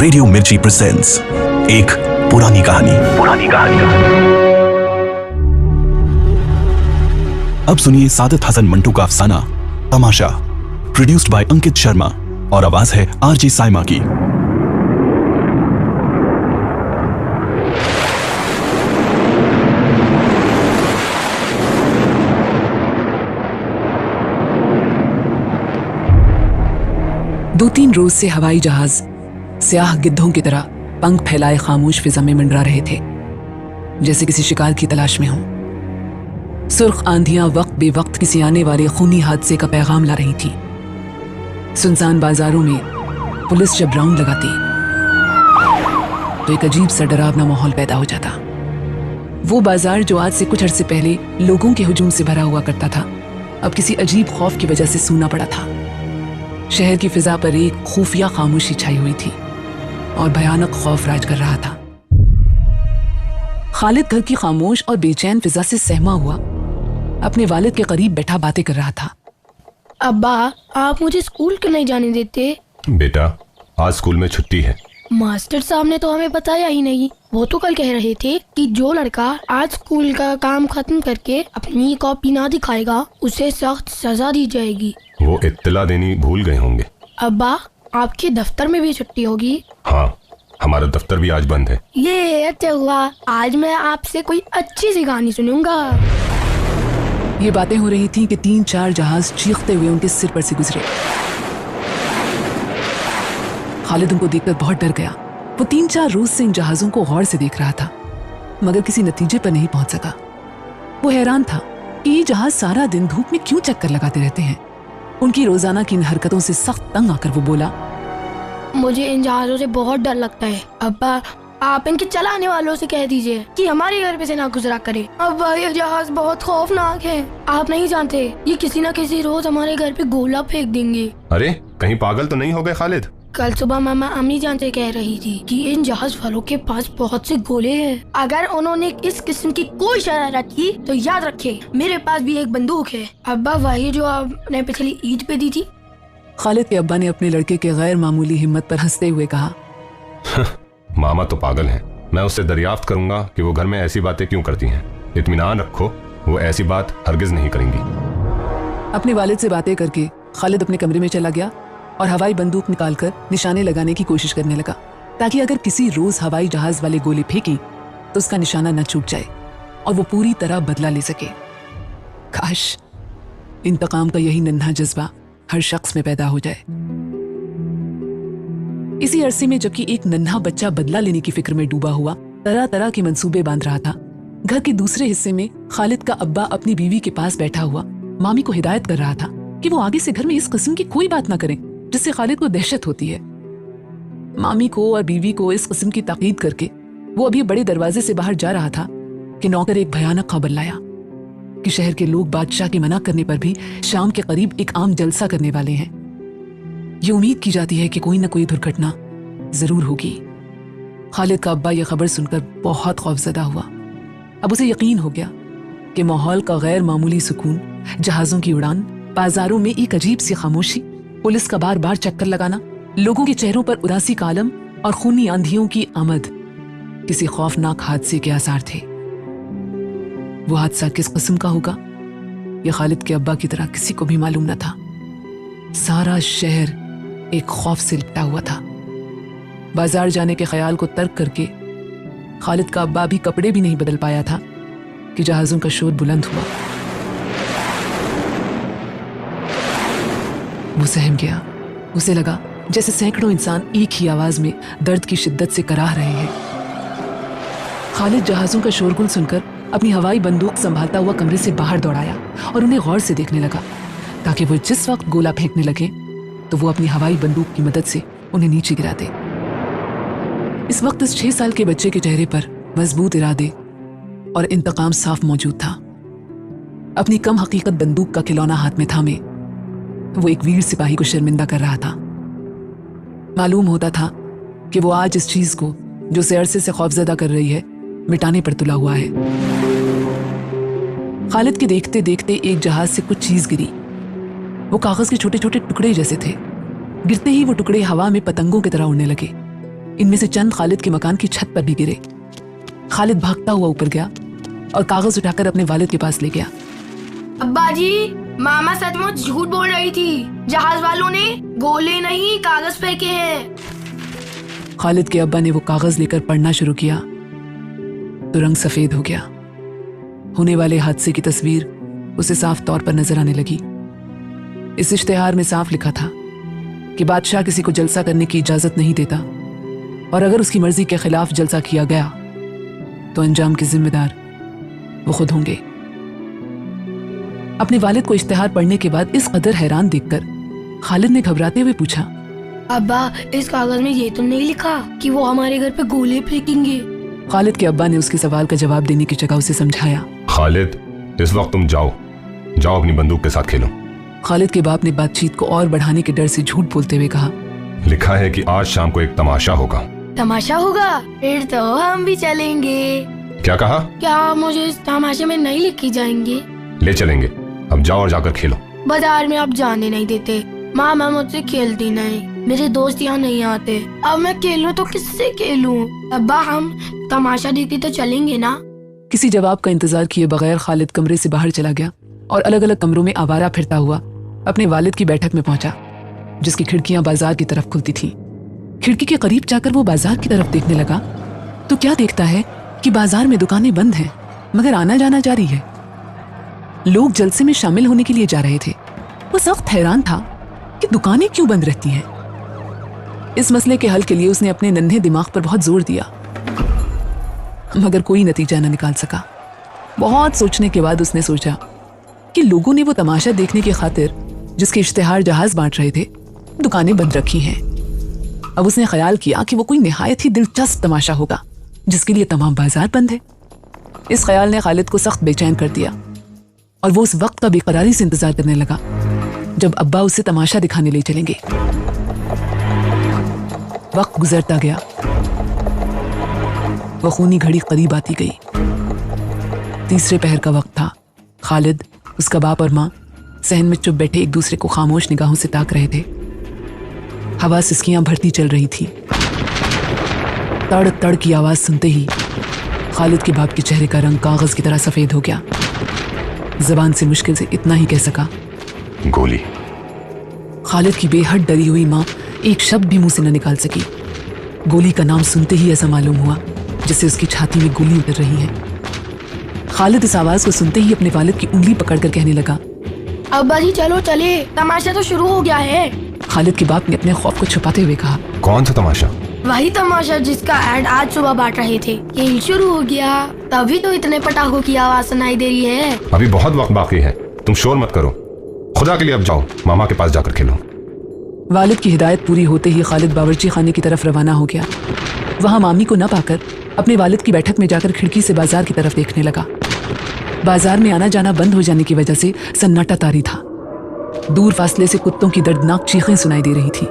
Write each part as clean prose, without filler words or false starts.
Radio मिर्ची presents एक पुरानी कहानी। अब सुनिए सादत हसन मंटू का अफसाना तमाशा, प्रोड्यूस्ड बाय अंकित शर्मा और आवाज है आरजे साइमा की। दो तीन रोज से हवाई जहाज स्याह गिद्धों की तरह पंख फैलाए खामोश फिजा में मंडरा रहे थे, जैसे किसी शिकार की तलाश में हों। सुर्ख आंधियां वक्त बेवक्त किसी आने वाले खूनी हादसे का पैगाम ला रही थी। सुनसान बाजारों में पुलिस जब राउंड लगाती तो एक अजीब सा डरावना माहौल पैदा हो जाता। वो बाजार जो आज से कुछ अरसे पहले लोगों के हुजूम से भरा हुआ करता था, अब किसी अजीब खौफ की वजह से सूना पड़ा था। शहर की फिजा पर एक खुफिया खामोशी छाई हुई थी और भयानक खौफ राज कर रहा था। खालिद घर की खामोश और बेचैन फिजा से सहमा हुआ अपने वालिद के करीब बैठा बातें कर रहा था। अब्बा, आप मुझे स्कूल क्यों नहीं जाने देते? बेटा, आज स्कूल में छुट्टी है। मास्टर साहब ने तो हमें बताया ही नहीं। वो तो कल कह रहे थे कि जो लड़का आज स्कूल का काम खत्म करके अपनी कॉपी ना दिखाएगा उसे सख्त सजा दी जाएगी। वो इत्तला देनी भूल गए होंगे। अब्बा, आपके दफ्तर में भी छुट्टी होगी? हाँ, हमारा दफ्तर भी आज बंद है। ये अच्छा हुआ, आज मैं आपसे कोई अच्छी सी कहानी सुनूंगा। ये बातें हो रही थी कि तीन चार जहाज चीखते हुए उनके सिर पर से गुजरे। खालिद उनको देखकर बहुत डर गया। वो तीन चार रोज से इन जहाजों को गौर से देख रहा था, मगर किसी नतीजे पर नहीं पहुंच सका। वो हैरान था कि ये जहाज सारा दिन धूप में क्यों चक्कर लगाते रहते हैं। उनकी रोजाना की इन हरकतों से सख्त तंग आकर वो बोला, मुझे इन जहाजों से बहुत डर लगता है। अब्बा, आप इनके चलाने वालों से कह दीजिए कि हमारे घर पे से ना गुजरा करे। अब्बा, ये जहाज बहुत खौफनाक है। आप नहीं जानते, ये किसी ना किसी रोज हमारे घर पे गोला फेंक देंगे। अरे, कहीं पागल तो नहीं हो गए खालिद? कल सुबह मामा अम्मी जान से कह रही थी कि इन जहाज वालों के पास बहुत से गोले हैं। अगर उन्होंने इस किस्म की कोई शरारत की तो याद रखे मेरे पास भी एक बंदूक है। अब्बा, वही जो आपने पिछली ईद पे दी थी। खालिद के अब्बा ने अपने लड़के के गैर मामूली हिम्मत पर हंसते हुए कहा, मामा तो पागल हैं। मैं उससे दरियाफ्त करूंगा कि वो घर में ऐसी बातें क्यों करती हैं। इत्मीनान रखो, वो ऐसी बात हरगिज नहीं करेंगी। अपने वालिद से बातें करके खालिद अपने कमरे में चला गया और हवाई बंदूक निकालकर निशाने लगाने की कोशिश करने लगा, ताकि अगर किसी रोज हवाई जहाज वाले गोले फेंकी तो उसका निशाना न चूक जाए और वो पूरी तरह बदला ले सके। काश इंतकाम का यही नन्हा जज्बा हर शख्स में पैदा हो जाए। इसी अरसे में जबकि एक नन्हा बच्चा बदला लेने की फिक्र में डूबा हुआ तरह तरह के मंसूबे बांध रहा था, घर के दूसरे हिस्से में खालिद का अब्बा अपनी बीवी के पास बैठा हुआ मामी को हिदायत कर रहा था कि वो आगे से घर में इस किस्म की कोई बात ना करें जिससे खालिद को दहशत होती है। मामी को और बीवी को इस किस्म की ताकीद करके वो अभी बड़े दरवाजे से बाहर जा रहा था कि नौकर एक भयानक खबर लाया कि शहर के लोग बादशाह के मना करने पर भी शाम के करीब एक आम जलसा करने वाले हैं। ये उम्मीद की जाती है कि कोई ना कोई दुर्घटना जरूर होगी। खालिद का अब्बा यह खबर सुनकर बहुत खौफजदा हुआ। अब उसे यकीन हो गया कि माहौल का गैर मामूली सुकून, जहाजों की उड़ान, बाजारों में एक अजीब सी खामोशी, पुलिस का बार बार चक्कर लगाना, लोगों के चेहरों पर उदासी का आलम और खूनी आंधियों की आमद किसी खौफनाक हादसे के आसार थे। वो हादसा किस किस्म का होगा यह खालिद के अब्बा की तरह किसी को भी मालूम न था। सारा शहर एक खौफ से लिपटा हुआ था। बाजार जाने के ख्याल को तर्क करके खालिद का अब्बा भी कपड़े भी नहीं बदल पाया था कि जहाजों का शोर बुलंद हुआ। वो सहम गया। उसे लगा जैसे सैकड़ों इंसान एक ही आवाज में दर्द की शिद्दत से कराह रहे हैं। खालिद जहाजों का शोरगुल सुनकर अपनी हवाई बंदूक संभालता हुआ कमरे से बाहर दौड़ाया और उन्हें गौर से देखने लगा, ताकि वो जिस वक्त गोला फेंकने लगे तो वो अपनी हवाई बंदूक की मदद से उन्हें नीचे गिरा दे। इस वक्त इस 6 साल के बच्चे के चेहरे पर मजबूत इरादे और इंतकाम साफ मौजूद था। अपनी कम हकीकत बंदूक का खिलौना हाथ में थामे वो एक वीर सिपाही को शर्मिंदा कर रहा था। मालूम होता था कि वो आज इस चीज को जो उसे अरसे से खौफजदा कर रही है मिटाने पर तुला हुआ है। खालिद के देखते देखते एक जहाज से कुछ चीज गिरी। वो कागज के छोटे छोटे टुकड़े जैसे थे। गिरते ही वो टुकड़े हवा में पतंगों की तरह उड़ने लगे। इनमें से चंद खालिद के मकान की छत पर भी गिरे। खालिद भागता हुआ ऊपर गया और कागज उठाकर अपने वालिद के पास ले गया। अब्बा जी, मामा सचमुच झूठ बोल रही थी। जहाज वालों ने गोले नहीं कागज फेंके हैं। खालिद के अब्बा ने वो कागज लेकर पढ़ना शुरू किया तो रंग सफेद हो गया। होने वाले हादसे की तस्वीर उसे साफ तौर पर नजर आने लगी। इस इश्तेहार में साफ लिखा था कि बादशाह किसी को जलसा करने की इजाजत नहीं देता और अगर उसकी मर्जी के खिलाफ जलसा किया गया तो अंजाम के जिम्मेदार वो खुद होंगे। अपने वालिद को इश्तेहार पढ़ने के बाद इस कदर हैरान देखकर खालिद ने घबराते हुए पूछा, अब्बा, इस कागज में ये तो नहीं लिखा कि वो हमारे घर पे गोले फेंकेंगे। खालिद के अब्बा ने उसके सवाल का जवाब देने की जगह उसे समझाया। खालिद, इस वक्त तुम जाओ अपनी बंदूक के साथ खेलो। खालिद के बाप ने बातचीत को और बढ़ाने के डर से झूठ बोलते हुए कहा, लिखा है कि आज शाम को एक तमाशा होगा। तमाशा होगा? फिर तो हम भी चलेंगे। क्या कहा? क्या मुझे इस तमाशे में नहीं लेके जाएंगे? ले चलेंगे। अब जाओ और जाकर खेलो। बाजार में आप जाने नहीं देते। मामा मुझसे खेलती नहीं, मेरे दोस्त यहाँ नहीं आते। अब मैं खेलूं तो किससे खेलूं? अब्बा, हम तमाशा देखते तो चलेंगे ना? किसी जवाब का इंतजार किए बगैर खालिद कमरे से बाहर चला गया और अलग अलग कमरों में आवारा फिरता हुआ अपने वालिद की बैठक में पहुंचा, जिसकी खिड़कियां बाजार की तरफ खुलती थीं। खिड़की के करीब जाकर वो बाजार की तरफ देखने लगा तो क्या देखता है कि बाजार में दुकानें बंद हैं मगर आना जाना जारी है। लोग जलसे में शामिल होने के लिए जा रहे थे। वो सख्त हैरान था कि दुकानें क्यों बंद रहती हैं। इस मसले के हल के लिए उसने अपने नन्हे दिमाग पर बहुत जोर दिया मगर कोई नतीजा न निकाल सका। बहुत सोचने के बाद उसने सोचा कि लोगों ने वो तमाशा देखने की खातिर जिसके इश्तेहार जहाज बांट रहे थे दुकानें बंद रखी हैं। अब उसने ख्याल किया कि वो कोई निहायत ही दिलचस्प तमाशा होगा जिसके लिए तमाम बाजार बंद है। इस ख्याल ने खालिद को सख्त बेचैन कर दिया और वो उस वक्त का बेकरारी से इंतजार करने लगा जब अब्बा उसे तमाशा दिखाने ले चलेंगे। वक्त गुजरता गया, वो खूनी घड़ी करीब आती गई। तीसरे पहर का वक्त था। खालिद, उसका बाप और माँ सहन में चुप बैठे एक दूसरे को खामोश निगाहों से ताक रहे थे। हवा सिसकियां भरती चल रही थी। तड़ तड़ की आवाज सुनते ही खालिद के बाप के चेहरे का रंग कागज की तरह सफेद हो गया। जबान से मुश्किल से इतना ही कह सका, गोली। खालिद की बेहद डरी हुई माँ एक शब्द भी मुंह से न निकाल सकी। गोली का नाम सुनते ही ऐसा मालूम हुआ जैसे उसकी छाती में गोली उतर रही है। खालिद इस आवाज को सुनते ही अपने वालिद की उंगली पकड़कर कहने लगा, अब्बा जी चलो चले, तमाशा तो शुरू हो गया है। खालिद के बाप ने अपने खौफ को छुपाते हुए कहा, कौन सा तमाशा? वही तमाशा जिसका ऐड आज सुबह बांट रहे थे। खेल शुरू हो गया, तभी तो इतने पटाखों की आवाज सुनाई दे रही है। अभी बहुत वक्त बाकी है, तुम शोर मत करो। खुदा के लिए अब जाओ, मामा के पास जाकर खेलो। वालिद की हिदायत पूरी होते ही खालिद बावर्ची खाने की तरफ रवाना हो गया। वहां मामी को न पाकर अपने वालिद की बैठक में जाकर खिड़की से बाजार की तरफ देखने लगा। बाजार में आना जाना बंद हो जाने की वजह से सन्नाटा तारी था। दूर फासले से कुत्तों की दर्दनाक चीखें सुनाई दे रही थी।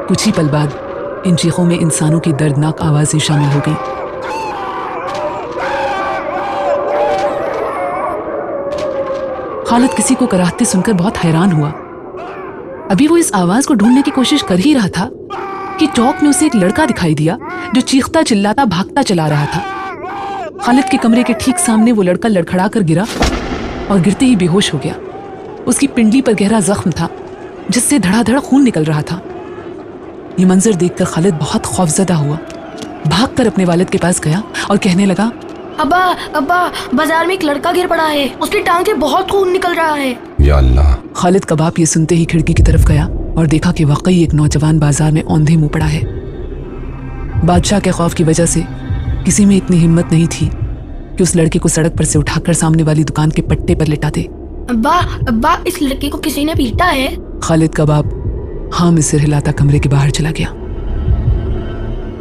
कुछ ही पल बाद इन चीखों में इंसानों की दर्दनाक आवाजें शामिल हो गई। खालिद किसी को कराहते सुनकर बहुत हैरान हुआ। अभी वो इस आवाज को ढूंढने की कोशिश कर ही रहा था कि चौक में उसे एक लड़का दिखाई दिया जो चीखता चिल्लाता भागता चला रहा था। खालिद के कमरे के ठीक सामने वो लड़का लड़खड़ा कर गिरा और गिरते ही बेहोश हो गया। उसकी पिंडली पर गहरा जख्म था जिससे धड़ाधड़ खून निकल रहा था। ये मंजर देखकर खालिद बहुत खौफजदा हुआ। भागकर अपने वालिद के पास गया और कहने लगा, अब्बा अब्बा, बाजार में एक लड़का गिर पड़ा है, उसकी टांग से बहुत खून निकल रहा है। या अल्लाह। खालिद का बाप ये सुनते ही खिड़की की तरफ गया और देखा कि वाकई एक नौजवान बाजार में औंधे मुंह पड़ा है। बादशाह के खौफ की वजह से किसी में इतनी हिम्मत नहीं थी कि उस लड़के को सड़क पर से उठाकर सामने वाली दुकान के पट्टे पर लिटा दे। अब्बा अब्बा, इस लड़के को किसी ने पीटा है। खालिद का बाप हाँ में सिर हिलाता कमरे के बाहर चला गया।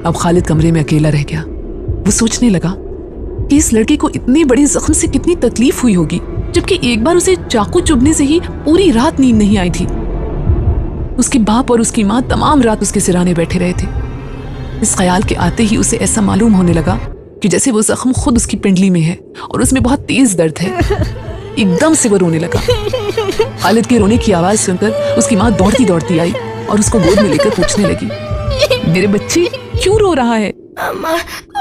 अब खालिद कमरे में अकेला रह गया। वो सोचने लगा कि इस लड़के को इतने बड़े जख्म से कितनी तकलीफ हुई होगी, जबकि एक बार उसे चाकू चुभने से ही पूरी रात नींद नहीं आई थी। उसके बाप और उसकी माँ तमाम रात उसके सिराने बैठे रहे थे। इस ख्याल के आते ही उसे ऐसा मालूम होने लगा कि जैसे वो जख्म खुद उसकी पिंडली में है और उसमें बहुत तेज दर्द है। एकदम से वो रोने लगा। खालिद के रोने की आवाज सुनकर उसकी माँ दौड़ती दौड़ती आई और उसको गोद में लेकर पूछने लगी, मेरे बच्चे क्यों रो रहा है? अम्मा,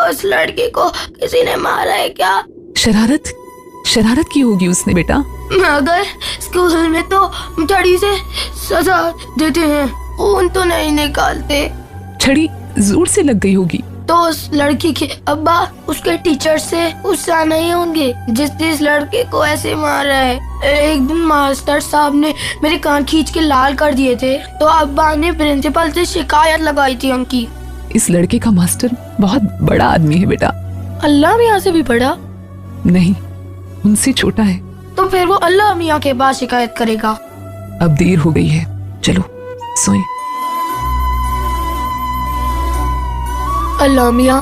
उस लड़की को किसी ने मारा है क्या? शरारत शरारत की होगी उसने बेटा। मगर स्कूल में तो छड़ी से सजा देते हैं, खून तो नहीं निकालते। छड़ी जोर से लग गई होगी। तो उस लड़की के अब्बा उसके टीचर से गुस्सा नहीं होंगे जिसने इस लड़के को ऐसे मारा है? एक दिन मास्टर साहब ने मेरे कान खींच के लाल कर दिए थे, तो अब्बा ने प्रिंसिपल से शिकायत लगाई थी उनकी। इस लड़के का मास्टर बहुत बड़ा आदमी है बेटा। अल्लाह मियाँ से भी बड़ा? नहीं, उनसे छोटा है। तो फिर वो अल्लाह मियाँ के पास शिकायत करेगा। अब देर हो गई है, चलो सोएं। अल्लाह मियाँ,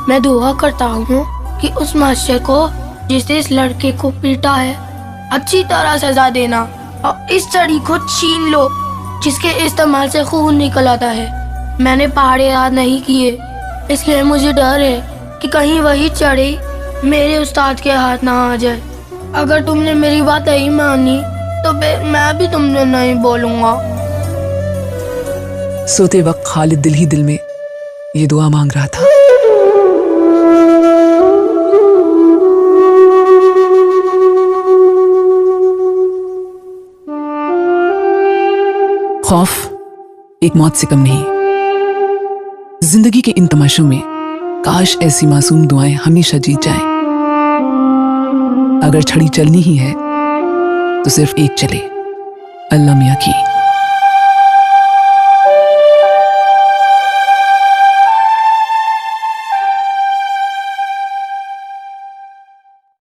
मैं दुआ करता हूँ कि उस मास्टर को जिसने इस लड़के को पीटा है अच्छी तरह सजा देना, और इस छड़ी को छीन लो जिसके इस्तेमाल से खून निकल आता है। मैंने पहाड़े याद नहीं किए, इसलिए मुझे डर है कि कहीं वही छड़ी मेरे उस्ताद के हाथ ना आ जाए। अगर तुमने मेरी बात नहीं मानी तो फिर मैं भी तुमने नहीं बोलूँगा। सोते वक्त खालिद दिल ही दिल में ये दुआ मांग रहा था। खौफ एक मौत से कम नहीं। जिंदगी के इन तमाशों में काश ऐसी मासूम दुआएं हमेशा जीत जाएं। अगर छड़ी चलनी ही है तो सिर्फ एक चले, अल्लाह मियाँ की।